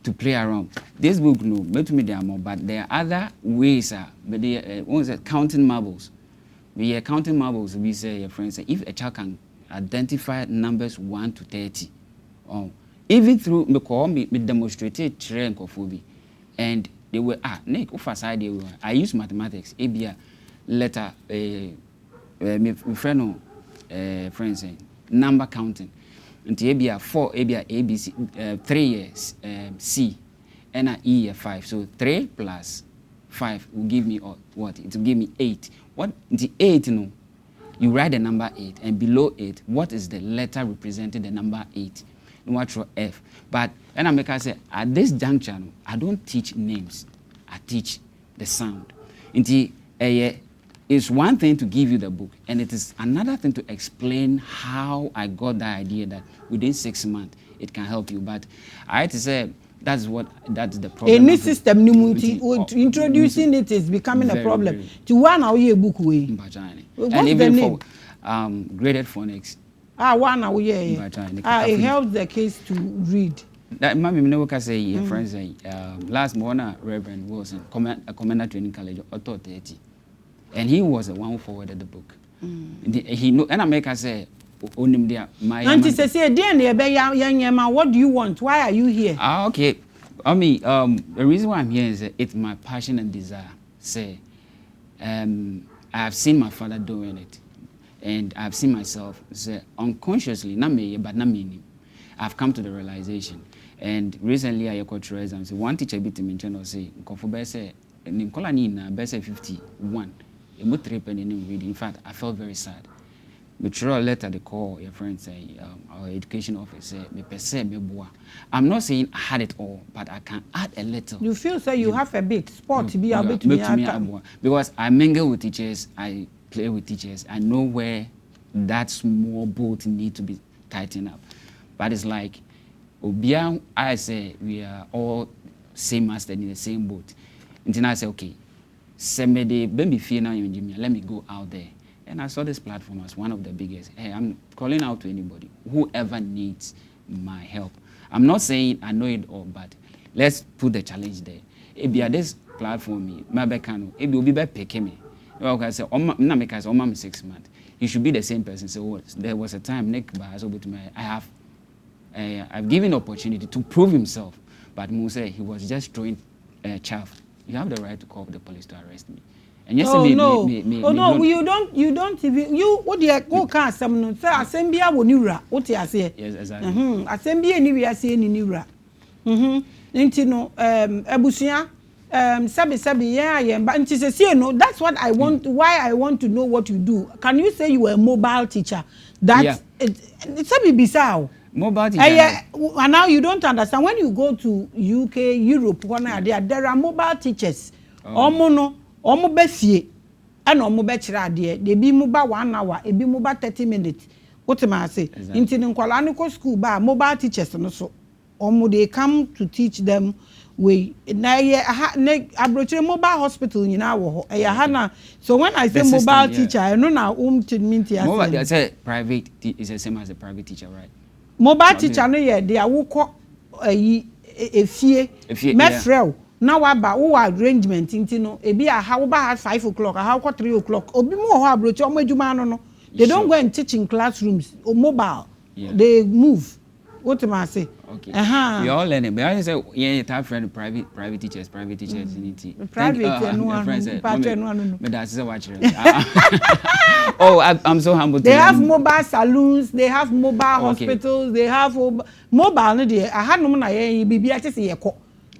to play around. This book no me to me there more, but there are other ways but they counting marbles. We are counting marbles. We say, your friends, if a child can identify numbers 1 to 30, even through me demonstrated trend of phobia, and they were Nick I use mathematics. ABA letter my friend friends number counting. Until ABA 4 ABA ABC 3 years C and E 5. So 3 plus 5 will give me what? It will give me 8. What the 8, you write the number 8, and below 8, what is the letter representing the number 8? What F. But and I make I say at this juncture, I don't teach names. I teach the sound. It's one thing to give you the book, and it is another thing to explain how I got that idea that within 6 months it can help you. But I had to say that's the problem. Any system introducing it is becoming a problem. To one hour a book way. And even for graded phonics. One hour it helps the kids to read. That Maame never can say your friends say last morning Reverend Wilson a commander training college author 30. And he was the one who forwarded the book. He know and I make us say onim there my auntie say dear what do you want? Why are you here? Okay. I mean, the reason why I'm here is that it's my passion and desire. Say, I've seen my father doing it, and I've seen myself say unconsciously, not me, but not me. I've come to the realization, and recently I got to exam. So one teacher bit me channel say, "Kofu bese, NICOL ni na bese 51." Emo 3 penny reading. In fact, I felt very sad. Me throw a letter they call your friend say our education officer me pese me boa. I'm not saying I had it all, but I can add a little. You feel say you have a bit sport to be able to me because I mingle with teachers, I play with teachers, I know where that small boat need to be tightened up. But it's like Obia, I say we are all same master in the same boat. And then I say, okay, let me go out there. And I saw this platform as one of the biggest. Hey, I'm calling out to anybody, whoever needs my help. I'm not saying I know it all, but let's put the challenge there. If you this platform, if you be picking me, I say, I'm 6 months. You should be the same person. So there was a time Nick I've given opportunity to prove himself, but Musa he was just throwing chaff. You have the right to call the police to arrest me. And yes, you don't even you what the go can some no say asembia wo niwura what you say. Yes, exactly. Asembia ni we say ni niwura. Nti no abusua sabi yeah but nti say no that's what I want why I want to know what you do. Can you say you were a mobile teacher? That it's a bizarre. Mobile teacher. And now you don't understand when you go to UK, Europe, there are mobile teachers. Omo be fie and omo be kira de they be mobile 1 hour e be mobile 30 minutes what am I say into nkwala no school ba mobile teachers no so omo they come to teach them we na ye abrochire mobile hospital nyina wo ho ha na so when I say the mobile system, teacher I know na to mean mobile say private is the same as a private teacher, right? Mobile teacher no ye they awukọ efie mefrel now about who arrangement into no ebi a how about 5 o'clock how 3 o'clock obi mo ho abrochi omo adwuma no they don't go and teach in classrooms or mobile they move what am I say okay we all learning but I say yeah type friend private teachers in private no but that's what oh I'm so humble they have mobile saloons they have mobile hospitals they have mobile no dey aha no na ye bibia tese ye ko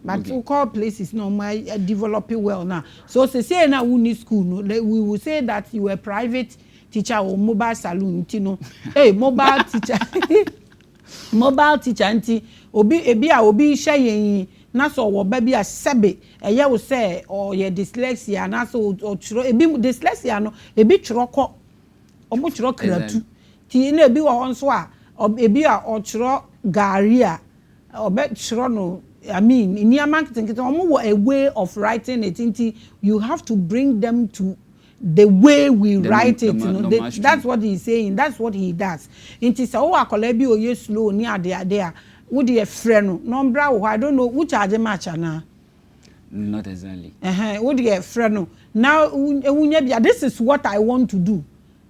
but we call places no my developing well now so say na we need school no we will say that you were private teacher or mobile saloon you know hey mobile teacher mobile teacher anti obi hye na so wo ba bi a sebe eye wo say or ye dyslexia na so o chiro ebi dyslexia no ebi chiro ko omo chiro kratu ti na ebi wo nso a ebi a o chiro gari a obe chiro no I mean in your marketing a way of writing it into you have to bring them to the way we write it that's what he's saying that's what he does into so akola bi oye slow ni ade would you friend no bra I don't know which charge match na not exactly would you friend now this is what I want to do.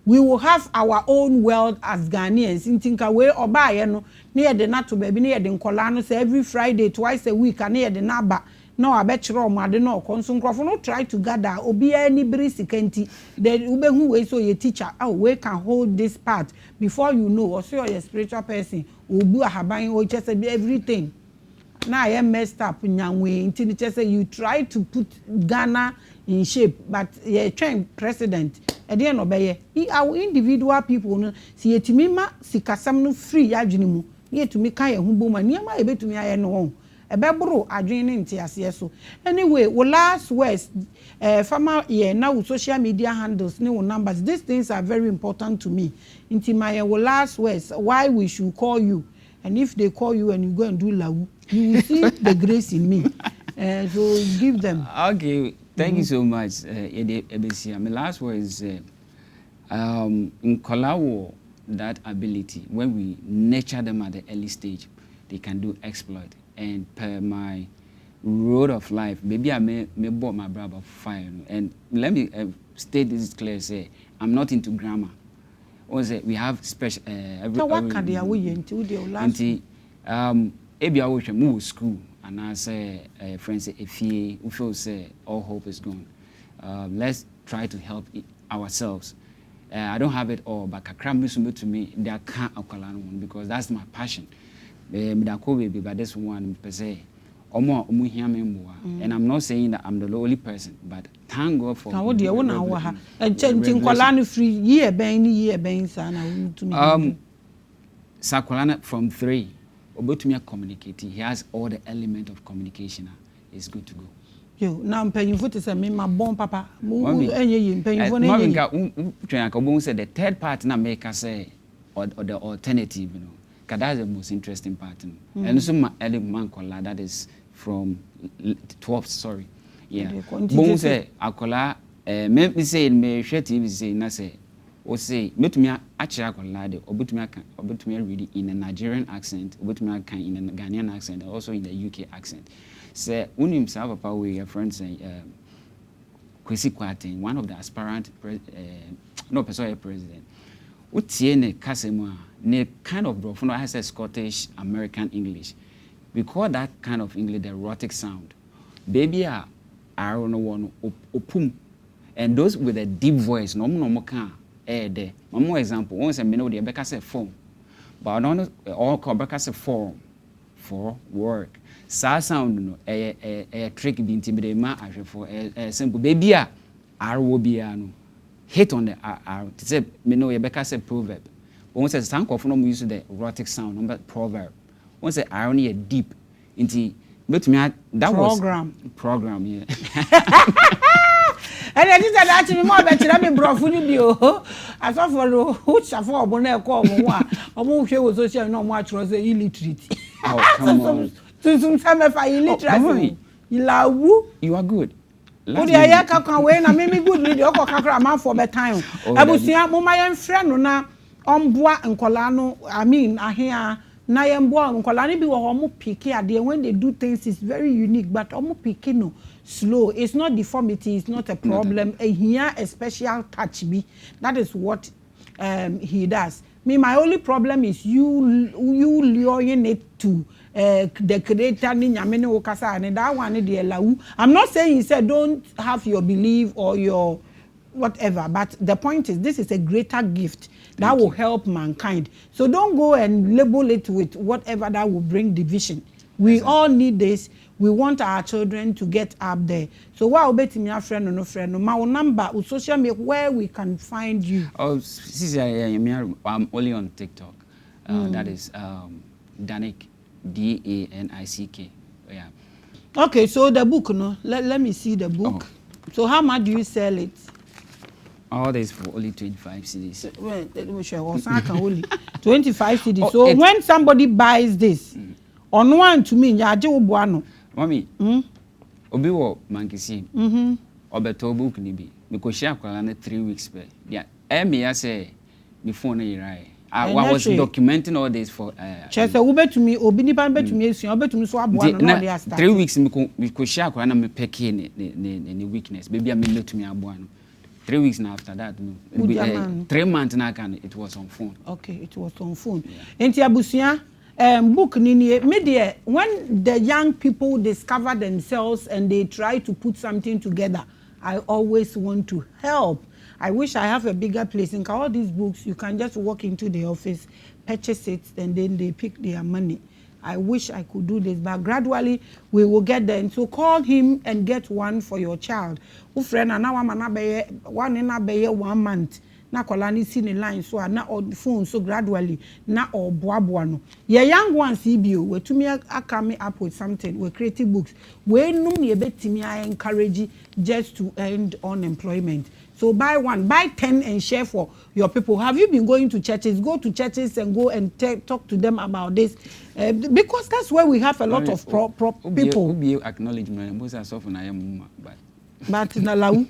We will have our own world as Ghanaians. In Tinka way or buy no near the nato baby near the Nkolano say every Friday twice a week and near the Naba. No, I bet you I don't know. Consum no try to gather or be any brisikenti. Then ube who way so your teacher we can hold this part before you know or so you're a spiritual person will do a habain or just everything. Now I am messed up in young way until just say you try to put Ghana in shape, but you're trying president. At the end of the year, our individual people no see to me ma sikasam no free adwene ye to me kan ye humbo ma niam a ebe to me aye no ho ebebro adwene nti ase so anyway we last words farmer ye now social media handles ne numbers these things are very important to me nti my last words why we should call you and if they call you and you go and do lawu you will see the grace in me so give them okay. Thank you so much, Ebesia. My last word is in Kolawo, that ability, when we nurture them at the early stage, they can do exploit. And per my road of life, maybe I may bought my brother fire. And let me state this clear, say, I'm not into grammar. Or say, we have special... what can they away into the last? Ebi I wish I move school. and I say friends if we feel say all hope is gone, let's try to help ourselves. I don't have it all, but kakra to me they can't one because that's my passion. But this one per se. And I'm not saying that I'm the only person, but thank God for Sakolana from 3. Obotumia communicating. He has all the element of communication. It's good to go. Yo, now I'm paying for this. My born papa. The third part na make us say or the alternative, you know. Cause that's the most interesting part. And so my early man kola that is from 12th, sorry. Yeah. Bon say akola me say me share TV say na say o say metumi achira akola de obetumi read in a Nigerian accent, obetumi can in a Ghanaian accent, and also in the UK accent. Say unim sa papa we your friend say Kwesi Kwarteng, one of the aspirant president. Utie ne kasema ne kind of bro has a Scottish American English. We call that kind of English the erotic sound. Baby I don't know one opum. And those with a deep voice, no can there. One more example, once a minute the Becca say form. But I don't know all call Becca say form for work. Sa sound no a trick be intimidate ma for a simple baby I will be hit on the to say me know Becca say proverb. Once a sound of no use the erotic sound number proverb. Once a irony a deep into but me that program yeah. And I did that actually more better than me bro for you. I saw for which I for bonnet call one. Almost she was social no much was illiterate. Oh come on. To some time if I illiterate. You are good. What the ayaka can win and make me good video kakra man for my time. Abusia mo my friend no na omboa nkola no I mean ahia na yemboa nkola ni bi wo mo pick ade when they do things is very unique but omo pick no slow. It's not deformity, it's not a problem. Here a special touch me. That is what he does. Me my only problem is you luring it to the creator ni nyame ne wokasa and that one dey lawu. I'm not saying he said don't have your belief or your whatever, but the point is this is a greater gift that will help mankind. So don't go and label it with whatever that will bring division. We all need this. We want our children to get up there. So what about me friend or no friend? My number or social media where we can find you. Oh, I'm only on TikTok. That is Danick DANICK. Yeah. Okay, so the book, no. Let me see the book. Oh. So how much do you sell it? All this for only 25 cedis. Well, let me show only 25 cedis. Oh, so when somebody buys this, on one to me, ya je obuano. Mommy, obi wo mankisi. Obeto book ni bi. Me ko share kwala na 3 weeks pe. Yeah, me ya say before na yirai. I was documenting all this for Chese ube to me obi ni ban be to me esu, obe to me so abuano na dey start. 3 weeks me ko share kwala na me peke ne weakness. Baby am me to me abuano. 3 weeks now after that, no. 3 months now it was on phone. Okay, it was on phone. Enti abusia book nini media when the young people discover themselves and they try to put something together, I always want to help. I wish I have a bigger place. In all these books, you can just walk into the office, purchase it, and then they pick their money. I wish I could do this, but gradually we will get there. And so call him and get one for your child. Friend, and now one in a 1 month. Na kolani see the line so na on phone so gradually na or boaboano. Your young ones CBO we to me are coming up with something. We creative books. We no me betimi I encourage just to end unemployment. So buy 1, buy 10 and share for your people. Have you been going to churches? Go to churches and go and talk to them about this. Because that's where we have a lot of people. Be acknowledgement. Most are so for na but na lawu.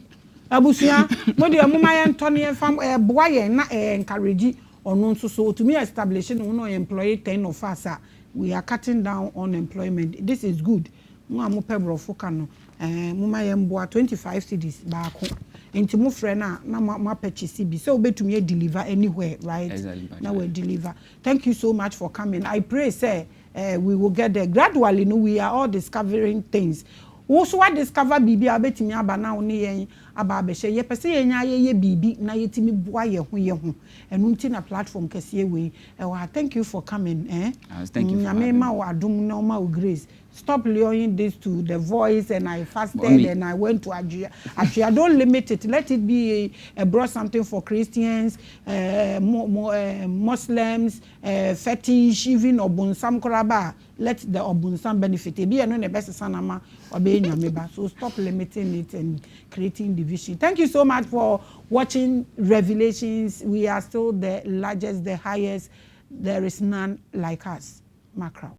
Abusia, mo de mo mayen tone fam boa ye na encourage ono nso so to me establishing no employee 10 of us we are cutting down unemployment. This is good. Mo am pebro foka no mo mayen boa 25 cedis baako. Enti mo frɛ na ma purchase bi so obetumi deliver anywhere, right? Exactly. Now we deliver. Thank you so much for coming. I pray say we will get there gradually. No, we are all discovering things. Also, I discover bibi abetimi aba na oni yen aba abehye ye pese ye nya ye bibi na yetimi boa ye ho enu nti na platform kese we thank you for coming thank you for having me. Adum na ma grace stop lowering this to the voice and I fasted and I went to Ajia. Actually, I don't limit it. Let it be brought something for Christians, Muslims, fetish, even Obunsam Koraba. Let the Obunsam benefit. Be no the best sanama obey nyameba. So stop limiting it and creating division. Thank you so much for watching Revelations. We are still the largest, the highest. There is none like us. Macro.